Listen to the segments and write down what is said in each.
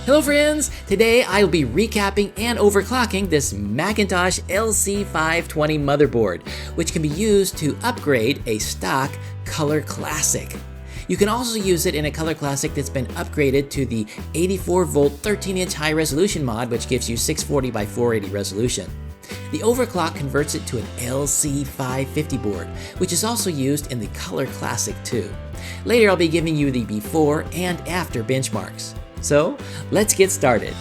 Hello friends! Today I will be recapping and overclocking this Macintosh LC520 motherboard, which can be used to upgrade a stock Color Classic. You can also use it in a Color Classic that's been upgraded to the 84-volt 13-inch high resolution mod, which gives you 640 by 480 resolution. The Overclock converts it to an LC550 board, which is also used in the Color Classic too. Later I'll be giving you the before and after benchmarks. So, let's get started.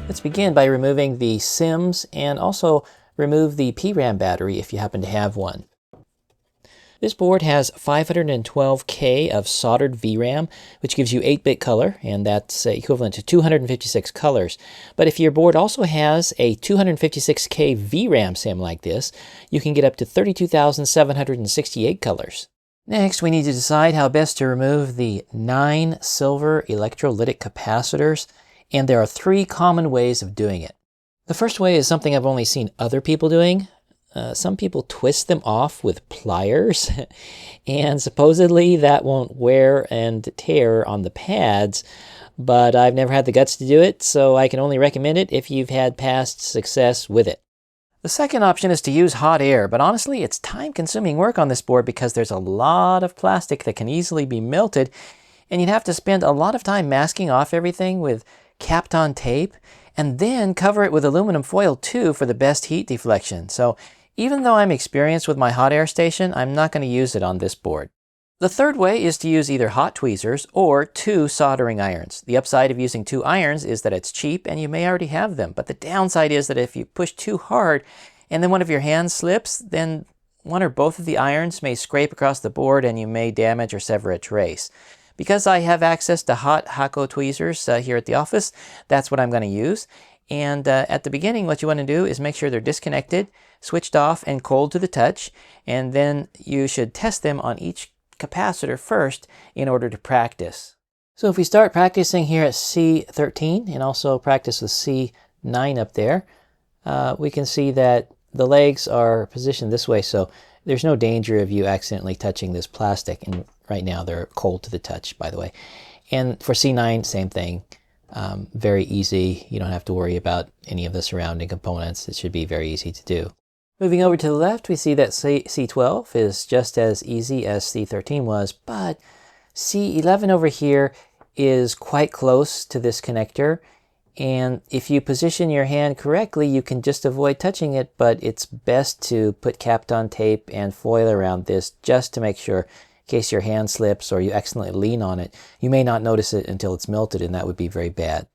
Let's begin by removing the SIMs and also remove the PRAM battery if you happen to have one. This board has 512K of soldered VRAM, which gives you 8-bit color, and that's equivalent to 256 colors. But if your board also has a 256K VRAM SIM like this, you can get up to 32,768 colors. Next, we need to decide how best to remove the 9 silver electrolytic capacitors, and there are 3 common ways of doing it. The first way is something I've only seen other people doing. Some people twist them off with pliers, and supposedly that won't wear and tear on the pads, but I've never had the guts to do it, so I can only recommend it if you've had past success with it. The second option is to use hot air, but honestly it's time-consuming work on this board because there's a lot of plastic that can easily be melted, and you'd have to spend a lot of time masking off everything with Kapton tape, and then cover it with aluminum foil too for the best heat deflection. So even though I'm experienced with my hot air station, I'm not going to use it on this board. The third way is to use either hot tweezers or 2 soldering irons. The upside of using 2 irons is that it's cheap and you may already have them, but the downside is that if you push too hard and then one of your hands slips, then one or both of the irons may scrape across the board and you may damage or sever a trace. Because I have access to hot Hakko tweezers here at the office, that's what I'm going to use. And at the beginning, what you want to do is make sure they're disconnected, switched off, and cold to the touch, and then you should test them on each capacitor first in order to practice. So if we start practicing here at C13 and also practice with C9 up there, we can see that the legs are positioned this way, so there's no danger of you accidentally touching this plastic, and right now they're cold to the touch, by the way. And for C9, same thing. Very easy. You don't have to worry about any of the surrounding components. It should be very easy to do. Moving over to the left, we see that C12 is just as easy as C13 was, but C11 over here is quite close to this connector, and if you position your hand correctly, you can just avoid touching it, but it's best to put Kapton tape and foil around this just to make sure, in case your hand slips or you accidentally lean on it, you may not notice it until it's melted, and that would be very bad.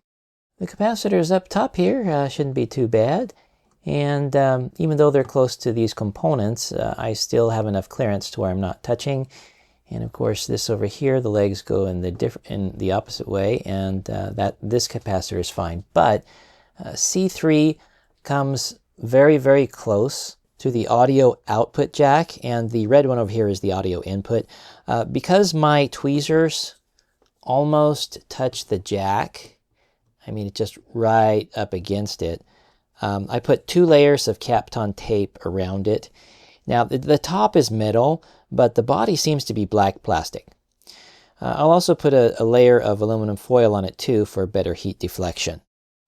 The capacitors up top here shouldn't be too bad. And even though they're close to these components, I still have enough clearance to where I'm not touching. And of course, this over here, the legs go in the opposite way, and this capacitor is fine. But C3 comes very, very close to the audio output jack, and the red one over here is the audio input. Because my tweezers almost touch the jack, I mean, it's just right up against it. I put 2 layers of Kapton tape around it. Now, the top is metal, but the body seems to be black plastic. I'll also put a layer of aluminum foil on it too for better heat deflection.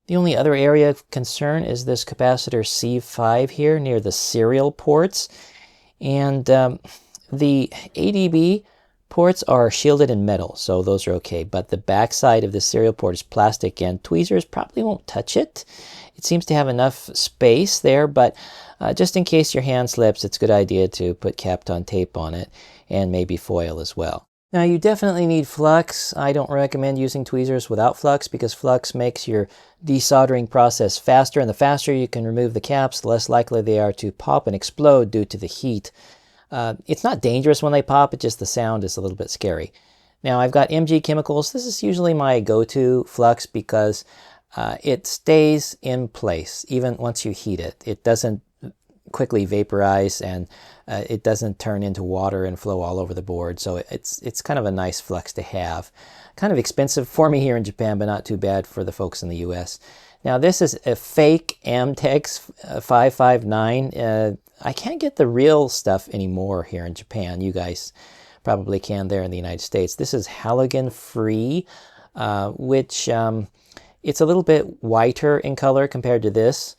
The only other area of concern is this capacitor C5 here near the serial ports. And the ADB ports are shielded in metal, so those are okay. But the backside of the serial port is plastic, and tweezers probably won't touch it. It seems to have enough space there, but just in case your hand slips, it's a good idea to put Kapton tape on it and maybe foil as well. Now, you definitely need flux. I don't recommend using tweezers without flux because flux makes your desoldering process faster, and the faster you can remove the caps, the less likely they are to pop and explode due to the heat. It's not dangerous when they pop, it's just the sound is a little bit scary. Now, I've got MG Chemicals. This is usually my go-to flux because it stays in place even once you heat it. It doesn't quickly vaporize, and it doesn't turn into water and flow all over the board, so it's kind of a nice flux to have. Kind of expensive for me here in Japan, but not too bad for the folks in the US. Now this is a fake Amtex 559. I can't get the real stuff anymore here in Japan. You guys probably can there in the United States. This is halogen free, which it's a little bit whiter in color compared to this,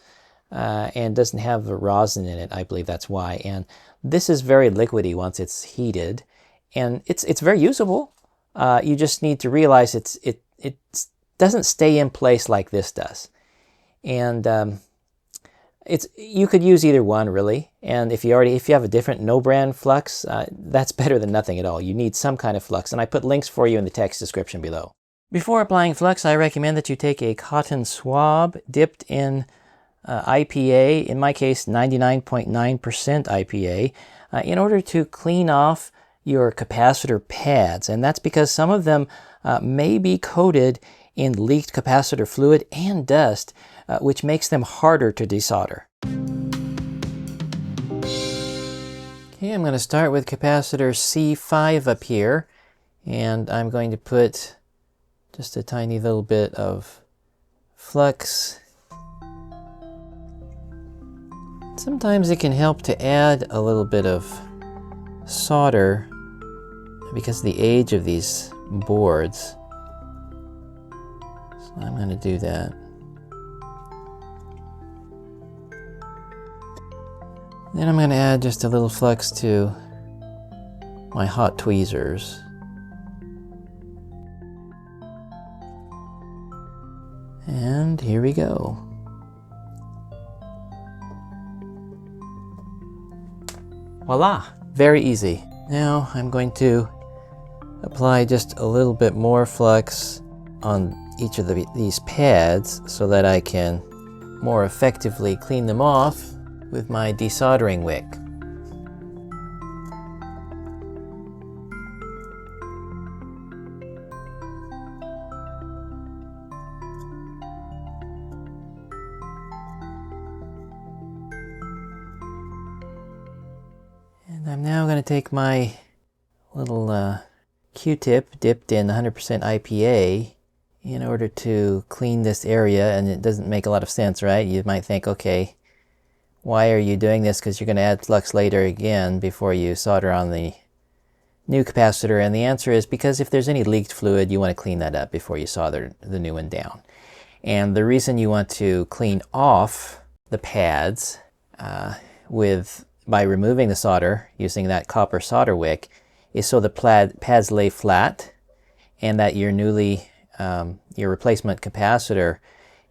and doesn't have the rosin in it. I believe that's why. And this is very liquidy once it's heated, and it's very usable. You just need to realize it doesn't stay in place like this does. And you could use either one really. And if you have a different no brand flux, that's better than nothing at all. You need some kind of flux, and I put links for you in the text description below. Before applying flux, I recommend that you take a cotton swab dipped in IPA, in my case 99.9% IPA, in order to clean off your capacitor pads. And that's because some of them may be coated in leaked capacitor fluid and dust, which makes them harder to desolder. Okay, I'm going to start with capacitor C5 up here, and I'm going to put just a tiny little bit of flux. Sometimes it can help to add a little bit of solder because of the age of these boards. So I'm going to do that. Then I'm going to add just a little flux to my hot tweezers. And here we go. Voila! Very easy. Now I'm going to apply just a little bit more flux on each of these pads so that I can more effectively clean them off with my desoldering wick. And I'm now going to take my little Q-tip dipped in 100% IPA in order to clean this area, and it doesn't make a lot of sense, right? You might think, okay, why are you doing this? Because you're going to add flux later again before you solder on the new capacitor. And the answer is because if there's any leaked fluid, you want to clean that up before you solder the new one down. And the reason you want to clean off the pads by removing the solder using that copper solder wick is so the pads lay flat, and that your your replacement capacitor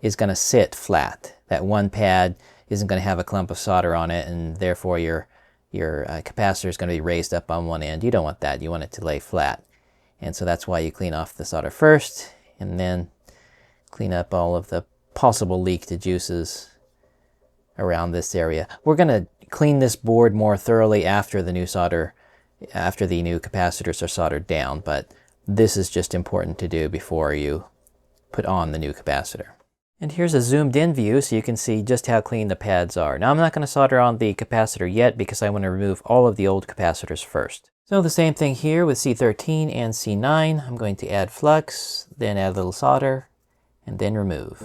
is going to sit flat. That one pad isn't going to have a clump of solder on it, and therefore your capacitor is going to be raised up on one end. You don't want that. You want it to lay flat. And so that's why you clean off the solder first, and then clean up all of the possible leaked juices around this area. We're going to clean this board more thoroughly after the new capacitors are soldered down, but this is just important to do before you put on the new capacitor. And here's a zoomed in view so you can see just how clean the pads are. Now I'm not going to solder on the capacitor yet because I want to remove all of the old capacitors first. So the same thing here with C13 and C9. I'm going to add flux, then add a little solder, and then remove.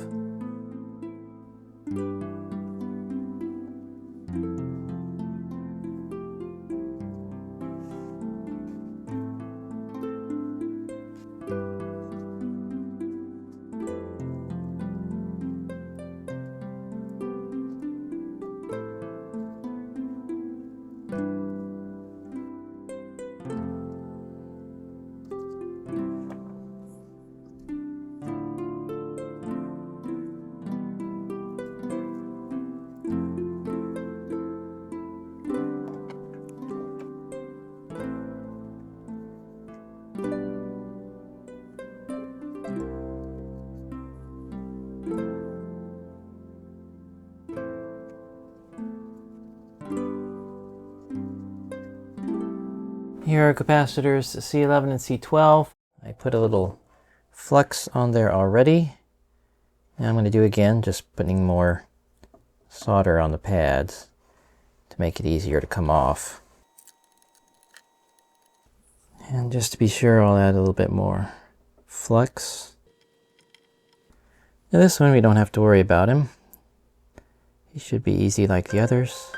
Here are capacitors C11 and C12. I put a little flux on there already. Now I'm going to do again, just putting more solder on the pads to make it easier to come off. And just to be sure, I'll add a little bit more flux. Now this one we don't have to worry about him. He should be easy like the others.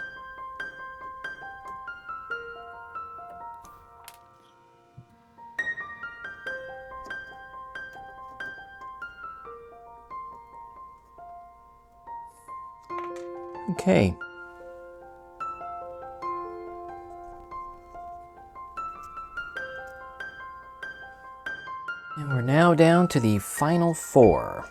Okay. And we're now down to the final 4.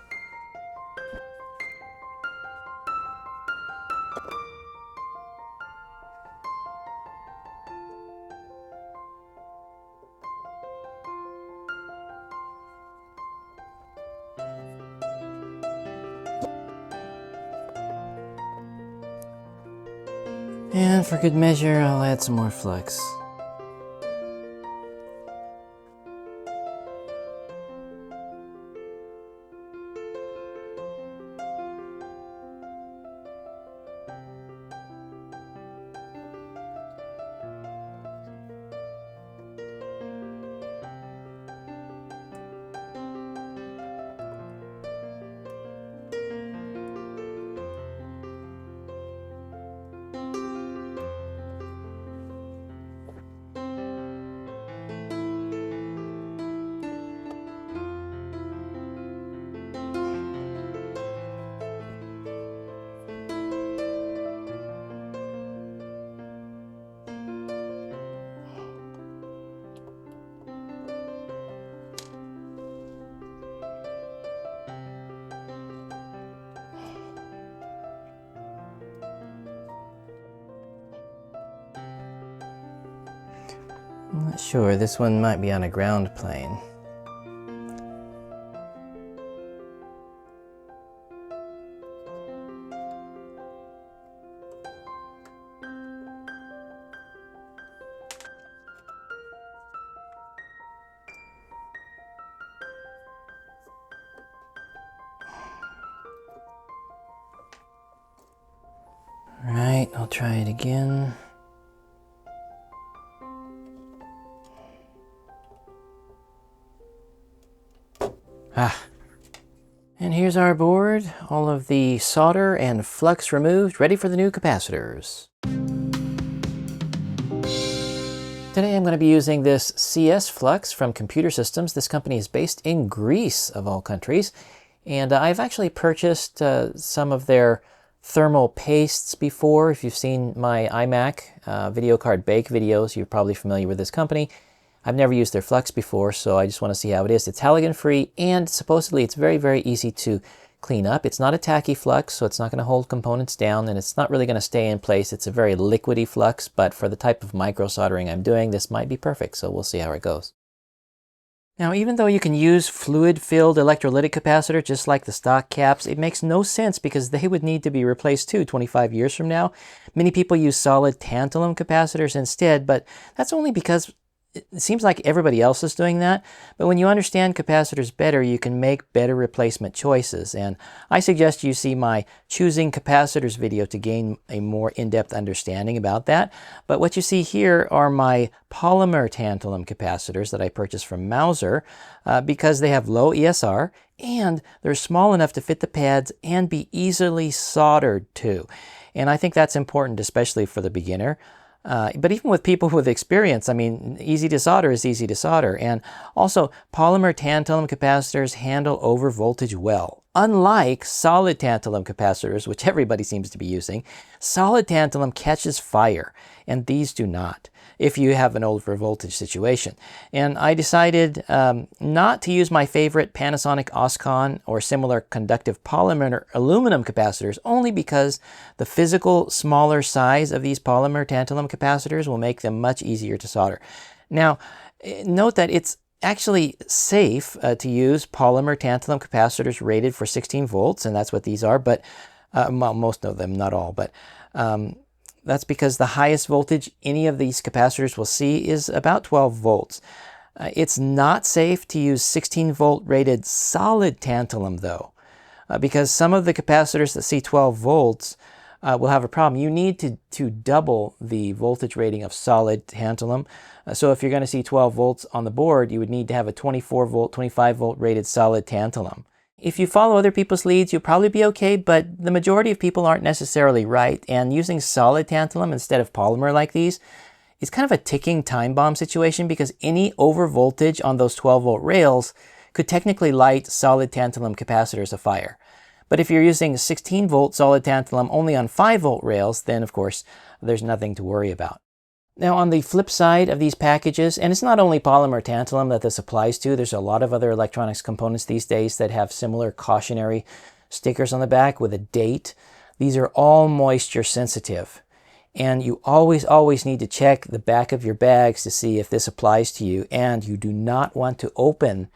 And for good measure, I'll add some more flux. I'm not sure, this one might be on a ground plane. All right, I'll try it again. And here's our board, all of the solder and flux removed, ready for the new capacitors. Today I'm going to be using this CS flux from Computer Systems. This company is based in Greece, of all countries, and I've actually purchased some of their thermal pastes before. If you've seen my iMac video card bake videos, you're probably familiar with this company. I've never used their flux before, so I just want to see how it is. It's halogen-free, and supposedly it's very, very easy to clean up. It's not a tacky flux, so it's not going to hold components down, and it's not really going to stay in place. It's a very liquidy flux, but for the type of micro soldering I'm doing, this might be perfect, so we'll see how it goes. Now, even though you can use fluid-filled electrolytic capacitor just like the stock caps, it makes no sense because they would need to be replaced too 25 years from now. Many people use solid tantalum capacitors instead, but that's only because it seems like everybody else is doing that. But when you understand capacitors better, you can make better replacement choices. And I suggest you see my choosing capacitors video to gain a more in-depth understanding about that. But what you see here are my polymer tantalum capacitors that I purchased from Mauser because they have low ESR and they're small enough to fit the pads and be easily soldered too. And I think that's important, especially for the beginner. But even with people with experience, I mean, easy to solder is easy to solder. And also, polymer tantalum capacitors handle over voltage well. Unlike solid tantalum capacitors, which everybody seems to be using, solid tantalum catches fire, and these do not, if you have an over voltage situation. And I decided not to use my favorite Panasonic Oscon or similar conductive polymer or aluminum capacitors, only because the physical smaller size of these polymer tantalum capacitors will make them much easier to solder. Now, note that it's actually safe to use polymer tantalum capacitors rated for 16 volts, and that's what these are, but well, most of them, not all, but that's because the highest voltage any of these capacitors will see is about 12 volts. It's not safe to use 16 volt rated solid tantalum though, because some of the capacitors that see 12 volts will have a problem. You need to double the voltage rating of solid tantalum. So if you're going to see 12 volts on the board, you would need to have a 24 volt, 25 volt rated solid tantalum. If you follow other people's leads, you'll probably be okay, but the majority of people aren't necessarily right, and using solid tantalum instead of polymer like these is kind of a ticking time bomb situation because any over voltage on those 12 volt rails could technically light solid tantalum capacitors afire. But if you're using 16 volt solid tantalum only on 5 volt rails, then of course there's nothing to worry about. Now on the flip side of these packages, and it's not only polymer tantalum that this applies to, there's a lot of other electronics components these days that have similar cautionary stickers on the back with a date. These are all moisture sensitive. And you always need to check the back of your bags to see if this applies to you. And you do not want to open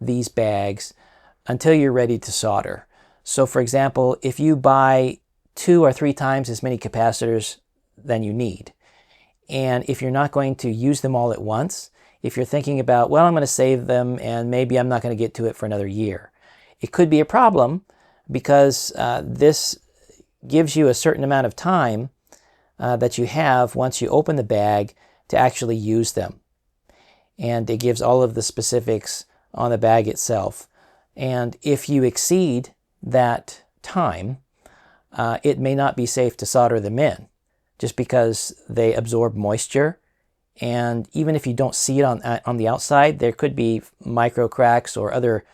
these bags until you're ready to solder. So for example, if you buy 2 or 3 times as many capacitors than you need, and if you're not going to use them all at once, if you're thinking about, well, I'm going to save them and maybe I'm not going to get to it for another year, it could be a problem because this gives you a certain amount of time that you have once you open the bag to actually use them. And it gives all of the specifics on the bag itself. And if you exceed that time, it may not be safe to solder them in, just because they absorb moisture. And even if you don't see it on the outside, there could be micro cracks or other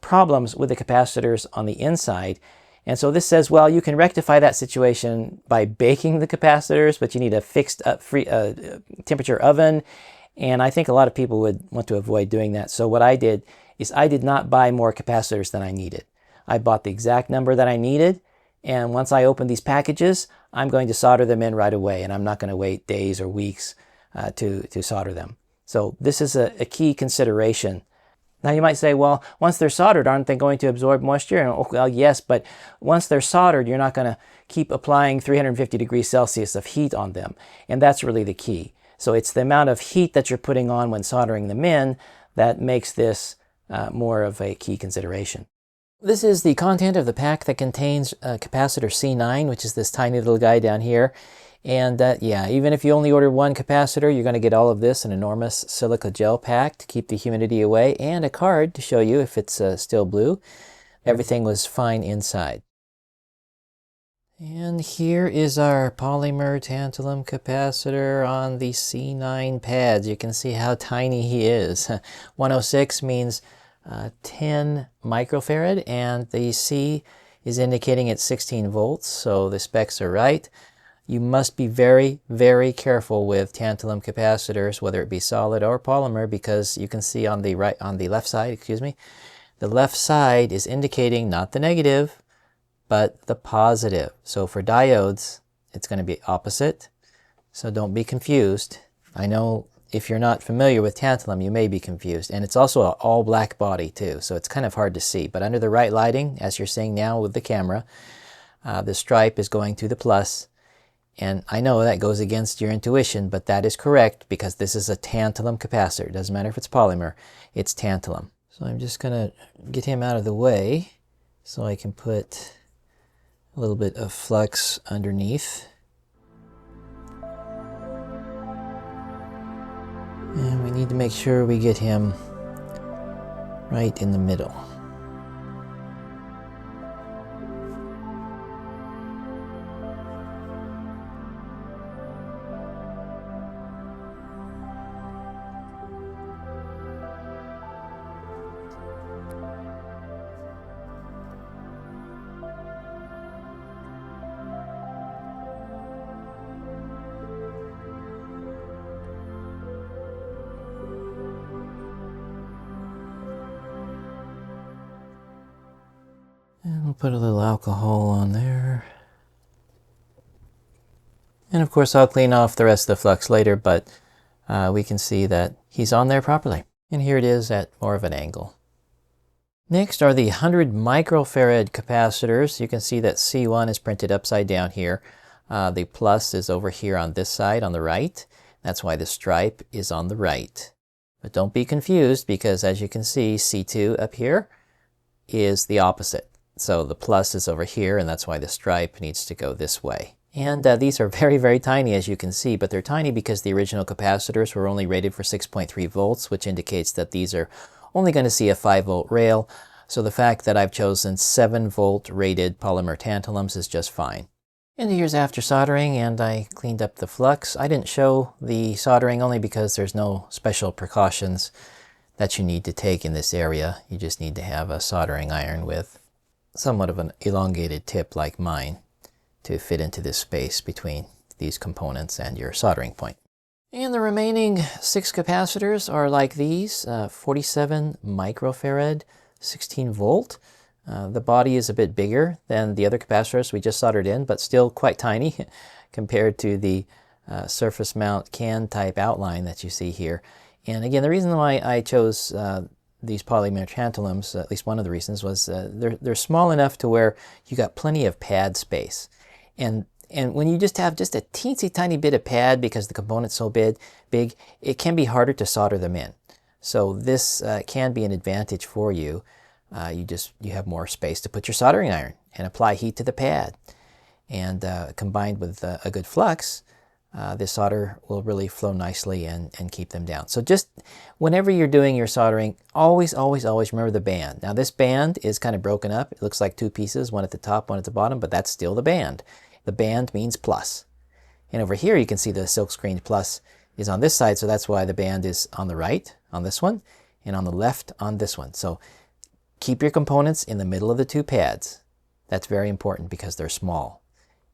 problems with the capacitors on the inside. And so this says, well, you can rectify that situation by baking the capacitors, but you need a fixed temperature oven. And I think a lot of people would want to avoid doing that. So what I did is I did not buy more capacitors than I needed. I bought the exact number that I needed. And once I open these packages, I'm going to solder them in right away. And I'm not going to wait days or weeks to solder them. So this is a key consideration. Now you might say, well, once they're soldered, aren't they going to absorb moisture? And, oh, well, yes, but once they're soldered, you're not going to keep applying 350 degrees Celsius of heat on them. And that's really the key. So it's the amount of heat that you're putting on when soldering them in that makes this more of a key consideration. This is the content of the pack that contains capacitor C9, which is this tiny little guy down here. And yeah, even if you only order 1 capacitor, you're going to get all of this, an enormous silica gel pack to keep the humidity away, and a card to show you if it's still blue. Everything was fine inside. And here is our polymer tantalum capacitor on the C9 pads. You can see how tiny he is. 106 means 10 microfarad, and the C is indicating it's 16 volts, so the specs are right. You must be very, very careful with tantalum capacitors, whether it be solid or polymer, because you can see on the left side, the left side is indicating not the negative, but the positive. So for diodes, it's going to be opposite. So don't be confused. I know if you're not familiar with tantalum, you may be confused. And it's also an all black body too, so it's kind of hard to see. But under the right lighting, as you're seeing now with the camera, the stripe is going to the plus. And I know that goes against your intuition, but that is correct because this is a tantalum capacitor. It doesn't matter if it's polymer, it's tantalum. So I'm just going to get him out of the way so I can put a little bit of flux underneath. And we need to make sure we get him right in the middle. And we'll put a little alcohol on there. And of course I'll clean off the rest of the flux later, but we can see that he's on there properly. And here it is at more of an angle. Next are the 100 microfarad capacitors. You can see that C1 is printed upside down here. The plus is over here on this side on the right. That's why the stripe is on the right. But don't be confused because as you can see, C2 up here is the opposite. So the plus is over here, and that's why the stripe needs to go this way. And these are very, very tiny, as you can see, but they're tiny because the original capacitors were only rated for 6.3 volts, which indicates that these are only going to see a 5 volt rail. So the fact that I've chosen 7 volt rated polymer tantalums is just fine. And here's after soldering, and I cleaned up the flux. I didn't show the soldering only because there's no special precautions that you need to take in this area. You just need to have a soldering iron with somewhat of an elongated tip like mine to fit into this space between these components and your soldering point. And the remaining 6 capacitors are like these, 47 microfarad, 16 volt. The body is a bit bigger than the other capacitors we just soldered in, but still quite tiny compared to the surface mount can type outline that you see here. And again, the reason why I chose these polymer tantalums, at least one of the reasons, was they're small enough to where you got plenty of pad space. And when you just have just a teensy tiny bit of pad because the component's so big, it can be harder to solder them in. So this can be an advantage for you. You have more space to put your soldering iron and apply heat to the pad. And combined with a good flux, this solder will really flow nicely and keep them down. So just whenever you're doing your soldering, always remember the band. Now this band is kind of broken up. It looks like 2 pieces, one at the top, one at the bottom, but that's still the band. The band means plus. And over here you can see the silk screened plus is on this side, so that's why the band is on the right on this one and on the left on this one. So keep your components in the middle of the 2 pads. That's very important because they're small.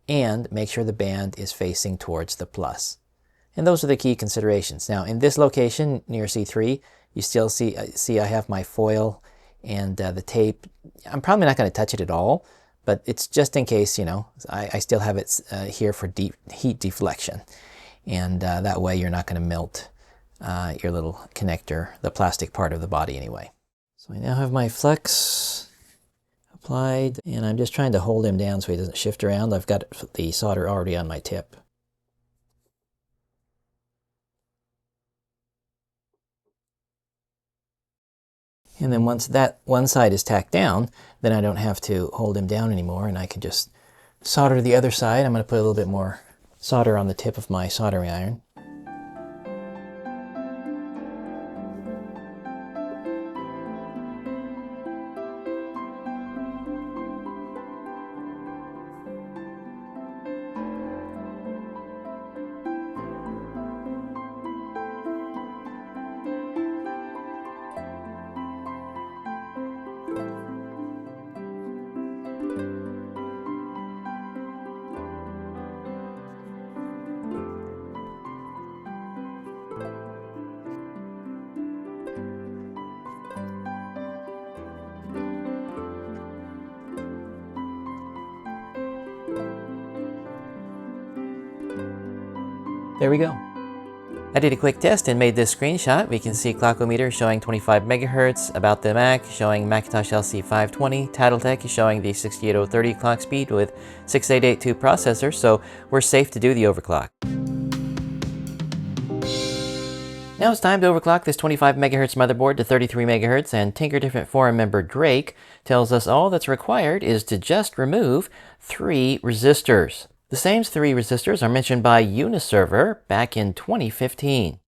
And make sure the band is facing towards the plus. And those are the key considerations. Now in this location near C3, you still see I have my foil and the tape. I'm probably not going to touch it at all, but it's just in case, you know, I still have it here for heat deflection. And that way you're not going to melt your little connector, the plastic part of the body anyway. So I now have my flux applied, and I'm just trying to hold him down so he doesn't shift around. I've got the solder already on my tip. And then once that one side is tacked down, then I don't have to hold him down anymore, and I can just solder the other side. I'm going to put a little bit more solder on the tip of my soldering iron. There we go. I did a quick test and made this screenshot. We can see clockometer showing 25 megahertz, about the Mac showing Macintosh LC520, Tattletech is showing the 68030 clock speed with 6882 processor, so we're safe to do the overclock. Now it's time to overclock this 25 megahertz motherboard to 33 megahertz, and Tinker Different forum member Drake tells us all that's required is to just remove 3 resistors. The same 3 resistors are mentioned by Uniserver back in 2015.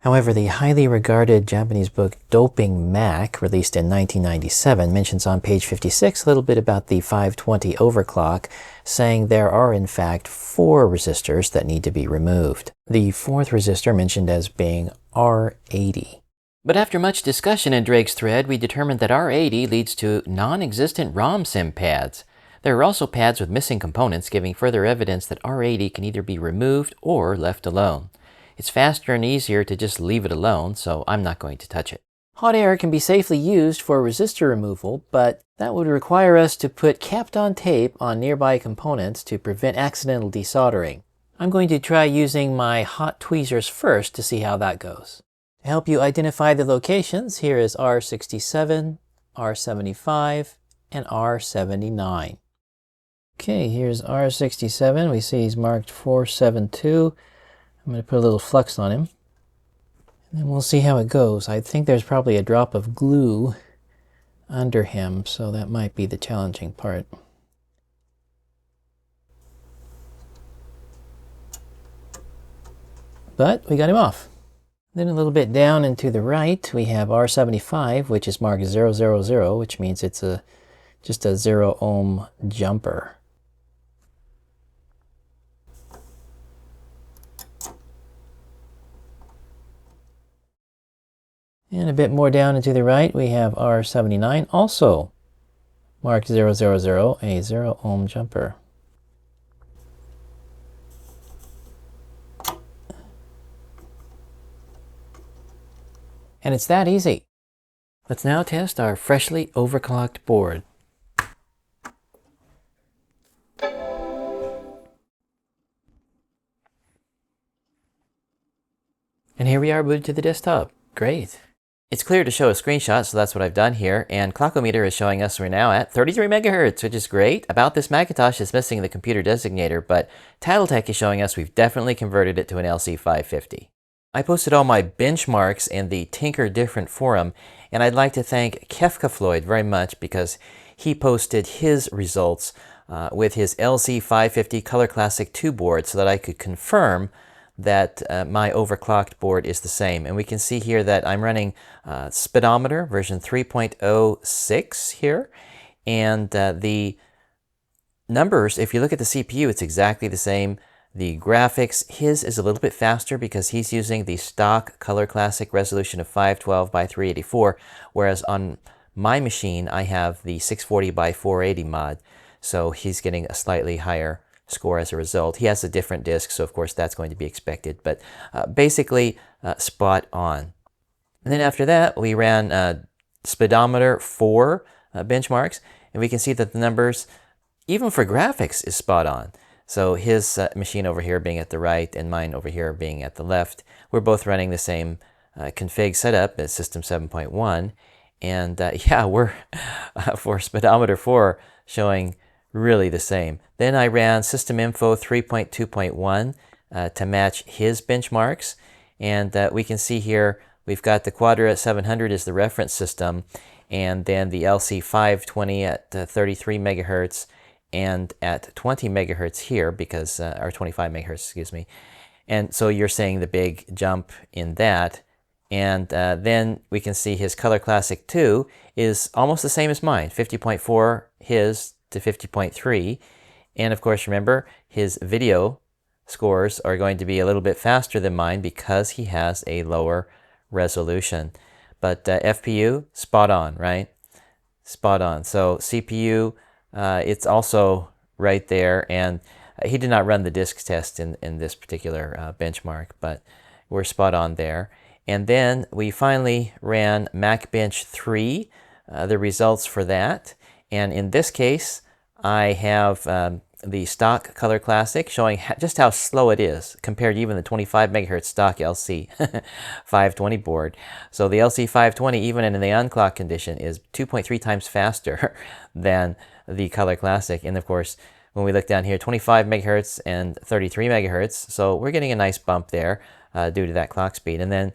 However, the highly regarded Japanese book Doping Mac, released in 1997, mentions on page 56 a little bit about the 520 overclock, saying there are in fact 4 resistors that need to be removed. The 4th resistor mentioned as being R80. But after much discussion in Drake's thread, we determined that R80 leads to non-existent ROM sim pads. There are also pads with missing components, giving further evidence that R80 can either be removed or left alone. It's faster and easier to just leave it alone, so I'm not going to touch it. Hot air can be safely used for resistor removal, but that would require us to put Kapton tape on nearby components to prevent accidental desoldering. I'm going to try using my hot tweezers first to see how that goes. To help you identify the locations, here is R67, R75, and R79. Okay, here's R67. We see he's marked 472. I'm going to put a little flux on him. And then we'll see how it goes. I think there's probably a drop of glue under him, so that might be the challenging part. But we got him off. Then a little bit down and to the right, we have R75, which is marked 000, which means it's just a 0 ohm jumper. And a bit more down and to the right, we have R79, also Mark 000, a 0 ohm jumper. And it's that easy. Let's now test our freshly overclocked board. And here we are booted to the desktop. Great. It's clear to show a screenshot, so that's what I've done here. And Clockometer is showing us we're now at 33 megahertz, which is great. About this Macintosh is missing the computer designator, but TitleTech is showing us we've definitely converted it to an LC520. I posted all my benchmarks in the Tinker Different forum, and I'd like to thank Kefka very much because he posted his results with his LC550 Color Classic 2 board so that I could confirm that my overclocked board is the same. And we can see here that I'm running speedometer version 3.06 here. And the numbers, if you look at the CPU, it's exactly the same. The graphics, his is a little bit faster because he's using the stock Color Classic resolution of 512 by 384, whereas on my machine, I have the 640 by 480 mod. So he's getting a slightly higher score as a result. He has a different disk, so of course that's going to be expected, but basically spot on. And then after that, we ran speedometer 4 benchmarks, and we can see that the numbers, even for graphics, is spot on. So his machine over here being at the right and mine over here being at the left, we're both running the same config setup as System 7.1, and yeah, we're for speedometer 4 showing really the same. Then I ran System Info 3.2.1 to match his benchmarks, and we can see here we've got the Quadra 700 as the reference system, and then the LC520 at 33 megahertz and at 20 megahertz here because, or 25 megahertz, excuse me. And so you're seeing the big jump in that. And then we can see his Color Classic 2 is almost the same as mine, 50.4 his to 50.3. And of course, remember, his video scores are going to be a little bit faster than mine because he has a lower resolution. But FPU, spot on, right? Spot on. So CPU, it's also right there. And he did not run the disk test in this particular benchmark, but we're spot on there. And then we finally ran MacBench 3, the results for that. And in this case, I have the stock Color Classic showing just how slow it is compared to even the 25 megahertz stock LC520 board. So the LC520, even in the unclock condition, is 2.3 times faster than the Color Classic. And of course, when we look down here, 25 megahertz and 33 megahertz. So we're getting a nice bump there due to that clock speed. And then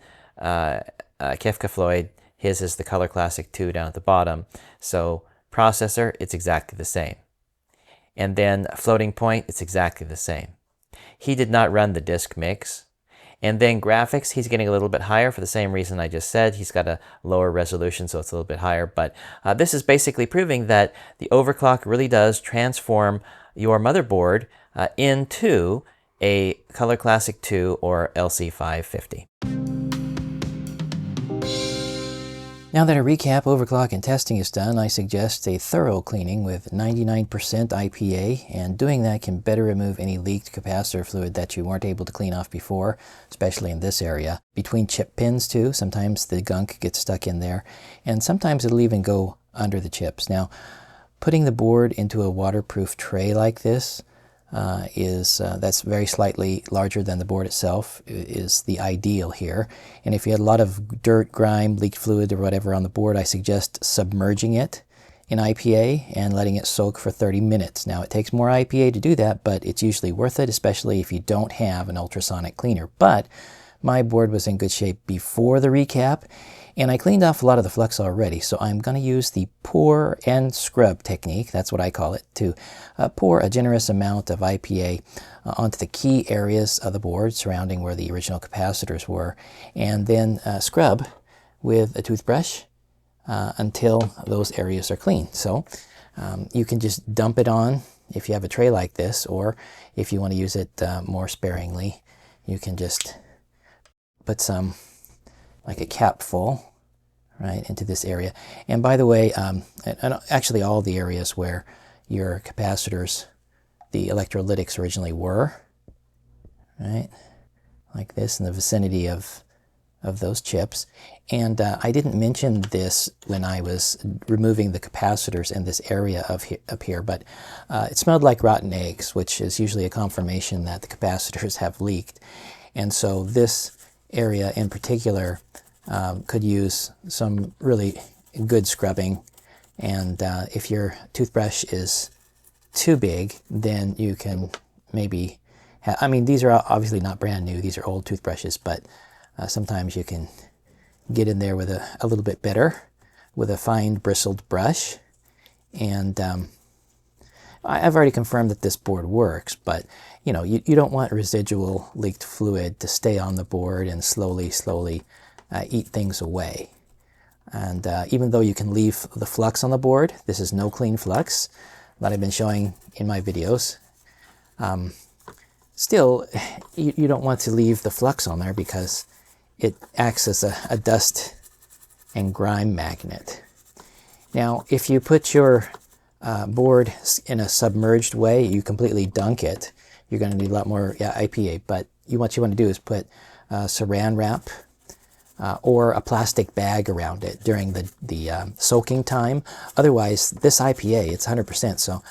Kefka his is the Color Classic 2 down at the bottom. So processor, it's exactly the same. And then floating point, it's exactly the same. He did not run the disk mix. And then graphics, he's getting a little bit higher for the same reason I just said. He's got a lower resolution, so it's a little bit higher. But this is basically proving that the overclock really does transform your motherboard into a Color Classic 2 or LC550. Now that a recap, overclock, and testing is done, I suggest a thorough cleaning with 99% IPA, and doing that can better remove any leaked capacitor fluid that you weren't able to clean off before, especially in this area. Between chip pins too, sometimes the gunk gets stuck in there, and sometimes it'll even go under the chips. Now, putting the board into a waterproof tray like this that's very slightly larger than the board itself is the ideal here. And if you had a lot of dirt, grime, leaked fluid or whatever on the board, I suggest submerging it in IPA and letting it soak for 30 minutes. Now it takes more IPA to do that, but it's usually worth it, especially if you don't have an ultrasonic cleaner. But my board was in good shape before the recap, and I cleaned off a lot of the flux already, so I'm going to use the pour and scrub technique, that's what I call it, to pour a generous amount of IPA onto the key areas of the board surrounding where the original capacitors were, and then scrub with a toothbrush until those areas are clean. So you can just dump it on if you have a tray like this, or if you want to use it more sparingly, you can just put some, like a cap full right into this area. And by the way, and actually all the areas where your capacitors, the electrolytics originally were, right, like this in the vicinity of those chips. And I didn't mention this when I was removing the capacitors in this area up here, but it smelled like rotten eggs, which is usually a confirmation that the capacitors have leaked. And so this area in particular could use some really good scrubbing. And if your toothbrush is too big, then you can maybe I mean, these are obviously not brand new, these are old toothbrushes, but sometimes you can get in there with a little bit better with a fine bristled brush. And I've already confirmed that this board works, but you know, you don't want residual leaked fluid to stay on the board and slowly eat things away. And even though you can leave the flux on the board, this is no clean flux that I've been showing in my videos. Still, you don't want to leave the flux on there because it acts as a dust and grime magnet. Now, if you put your board in a submerged way, you completely dunk it, you're going to need a lot more IPA. But what you want to do is put saran wrap or a plastic bag around it during the soaking time. Otherwise, this IPA, it's 100%, so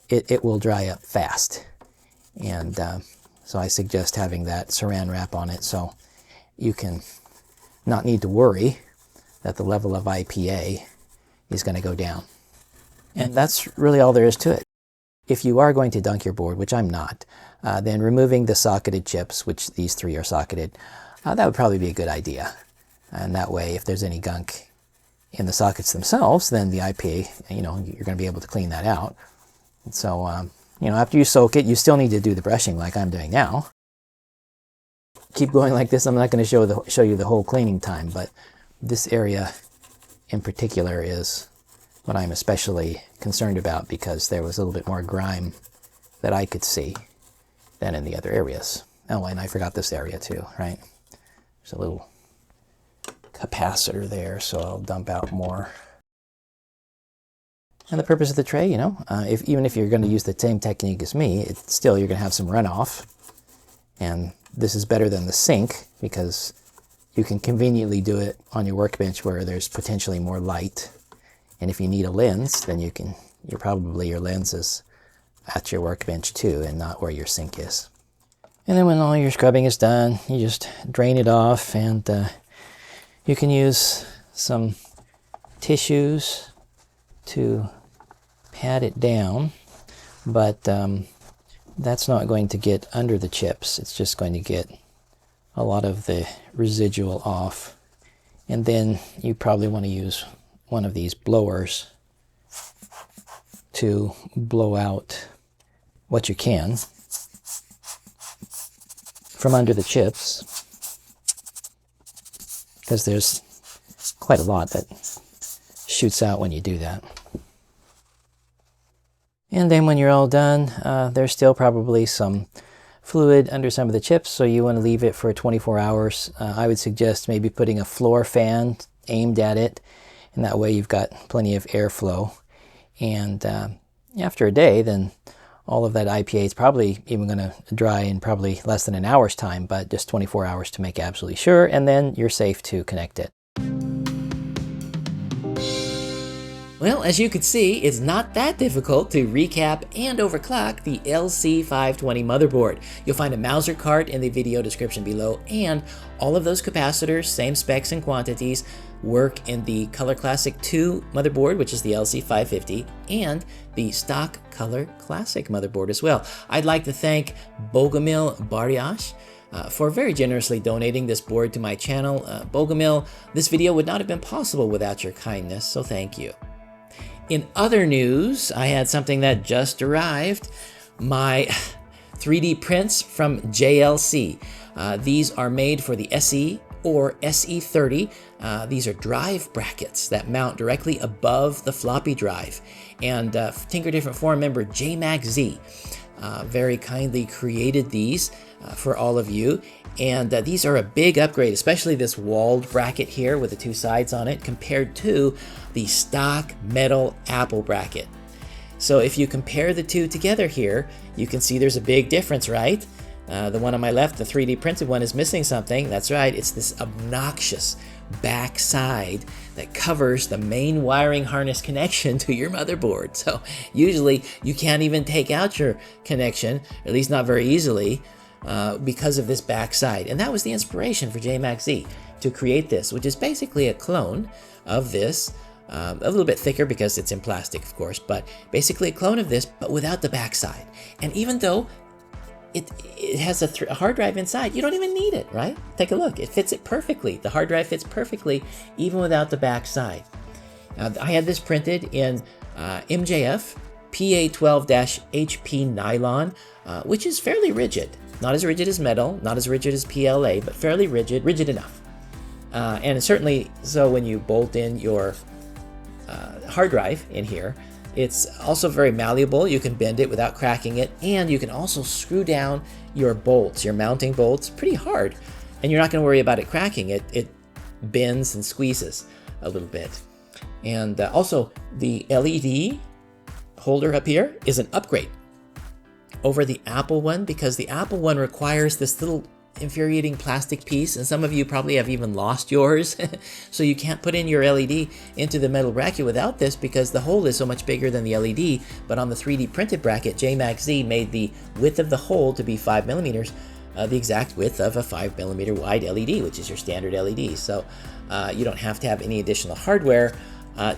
it will dry up fast. And so I suggest having that saran wrap on it so you can not need to worry that the level of IPA is going to go down. And that's really all there is to it. If you are going to dunk your board, which I'm not, then removing the socketed chips, which these three are socketed, that would probably be a good idea. And that way, if there's any gunk in the sockets themselves, then the IPA, you know, you're going to be able to clean that out. And so, you know, after you soak it, you still need to do the brushing like I'm doing now. Keep going like this. I'm not going to show you the whole cleaning time, but this area in particular is what I'm especially concerned about because there was a little bit more grime that I could see than in the other areas. Oh, and I forgot this area too, right? There's a little capacitor there, so I'll dump out more. And the purpose of the tray, you know, even if you're going to use the same technique as me, still you're going to have some runoff. And this is better than the sink because you can conveniently do it on your workbench where there's potentially more light. And if you need a lens, then your lens is at your workbench too and not where your sink is. And then when all your scrubbing is done, you just drain it off, and you can use some tissues to pat it down, but that's not going to get under the chips. It's just going to get a lot of the residual off. And then you probably want to use one of these blowers to blow out what you can from under the chips, because there's quite a lot that shoots out when you do that. And then when you're all done, there's still probably some fluid under some of the chips, so you want to leave it for 24 hours. I would suggest maybe putting a floor fan aimed at it, and that way you've got plenty of airflow. And after a day, then all of that IPA is probably even going to dry in probably less than an hour's time, but just 24 hours to make absolutely sure, and then you're safe to connect it. Well, as you can see, it's not that difficult to recap and overclock the LC520 motherboard. You'll find a Mauser card in the video description below, and all of those capacitors, same specs and quantities, work in the Color Classic 2 motherboard, which is the LC550, and the stock Color Classic motherboard as well. I'd like to thank Bogomil Baryash for very generously donating this board to my channel. Bogomil, this video would not have been possible without your kindness, so thank you. In other news, I had something that just arrived, my 3D prints from JLC. These are made for the SE or SE30. These are drive brackets that mount directly above the floppy drive. And Tinker Different Forum member jmacz very kindly created these for all of you. And these are a big upgrade, especially this walled bracket here with the two sides on it compared to the stock metal Apple bracket. So if you compare the two together here, you can see there's a big difference, right? The one on my left, the 3D printed one, is missing something. That's right, it's this obnoxious back side that covers the main wiring harness connection to your motherboard. So usually you can't even take out your connection, at least not very easily, because of this back side. And that was the inspiration for jmacz to create this, which is basically a clone of this. A little bit thicker because it's in plastic, of course, but basically a clone of this, but without the backside. And even though it has a hard drive inside, you don't even need it, right? Take a look. It fits it perfectly. The hard drive fits perfectly, even without the backside. I had this printed in MJF PA12-HP nylon, which is fairly rigid. Not as rigid as metal, not as rigid as PLA, but fairly rigid, rigid enough. And certainly so when you bolt in your hard drive in here, it's also very malleable. You can bend it without cracking it, and you can also screw down your bolts, your mounting bolts, pretty hard, and you're not going to worry about it cracking. It bends and squeezes a little bit. And also the LED holder up here is an upgrade over the Apple one, because the Apple one requires this little infuriating plastic piece, and some of you probably have even lost yours. So you can't put in your LED into the metal bracket without this, because the hole is so much bigger than the LED. But on the 3D printed bracket, jmacz made the width of the hole to be 5 millimeters, the exact width of a 5 millimeter wide LED, which is your standard LED. So you don't have to have any additional hardware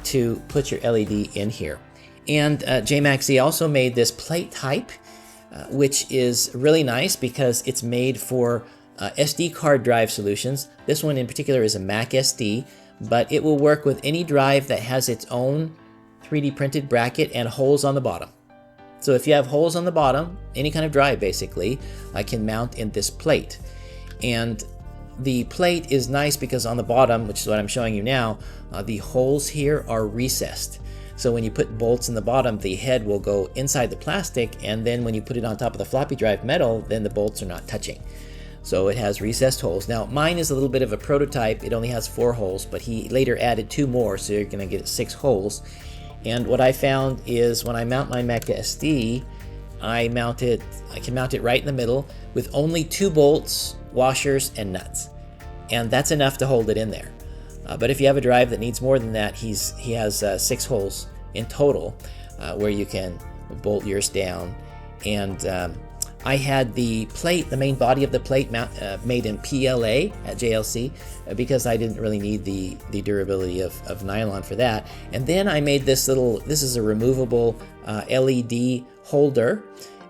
to put your LED in here. And jmacz also made this plate type, which is really nice because it's made for SD card drive solutions. This one in particular is a MacSD, but it will work with any drive that has its own 3D printed bracket and holes on the bottom. So if you have holes on the bottom, any kind of drive basically can mount in this plate. And the plate is nice because on the bottom, which is what I'm showing you now, the holes here are recessed. So when you put bolts in the bottom, the head will go inside the plastic, and then when you put it on top of the floppy drive metal, then the bolts are not touching. So it has recessed holes. Now mine is a little bit of a prototype. It only has 4 holes, but he later added 2 more, so you're gonna get 6 holes. And what I found is when I mount my MacSD, I can mount it right in the middle with only 2 bolts, washers, and nuts. And that's enough to hold it in there. But if you have a drive that needs more than that, he has 6 holes in total where you can bolt yours down. And I had the plate, the main body of the plate made in PLA at JLC because I didn't really need the durability of nylon for that. And then I made this is a removable LED holder,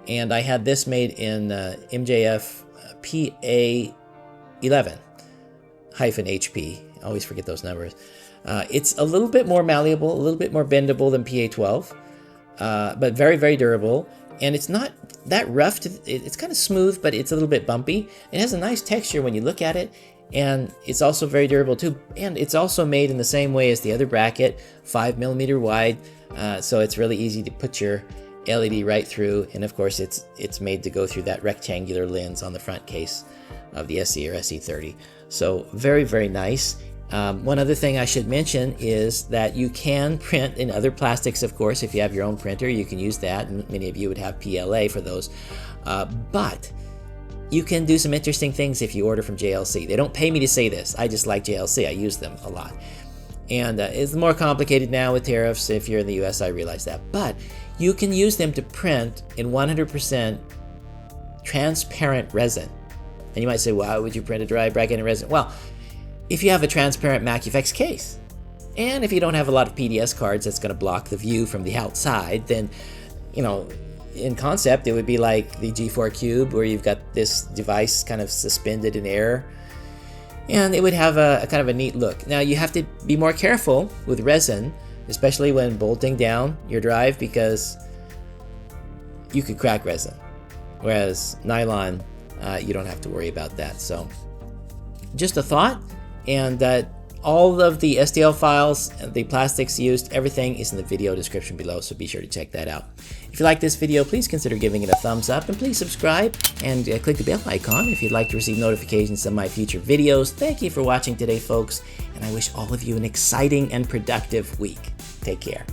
and I had this made in MJF PA11-HP. I always forget those numbers. It's a little bit more malleable, a little bit more bendable than PA12, but very, very durable. And it's not that rough. It's kind of smooth, but it's a little bit bumpy. It has a nice texture when you look at it, and it's also very durable too. And it's also made in the same way as the other bracket, 5 millimeter wide, so it's really easy to put your LED right through. And of course, it's made to go through that rectangular lens on the front case of the SE or SE30. So very, very nice. One other thing I should mention is that you can print in other plastics, of course. If you have your own printer, you can use that, and many of you would have PLA for those. But you can do some interesting things if you order from JLC. They don't pay me to say this. I just like JLC. I use them a lot. And it's more complicated now with tariffs. If you're in the US, I realize that. But you can use them to print in 100% transparent resin. And you might say, why would you print a dry bracket in resin? Well, if you have a transparent MacUFX case, and if you don't have a lot of PDS cards that's going to block the view from the outside, then, you know, in concept, it would be like the G4 Cube, where you've got this device kind of suspended in air, and it would have a kind of a neat look. Now, you have to be more careful with resin, especially when bolting down your drive, because you could crack resin, whereas nylon, you don't have to worry about that. So just a thought, and All of the STL files, the plastics used, everything is in the video description below, so be sure to check that out. If you like this video, please consider giving it a thumbs up, and please subscribe and click the bell icon if you'd like to receive notifications of my future videos. Thank you for watching today, folks, and I wish all of you an exciting and productive week. Take care.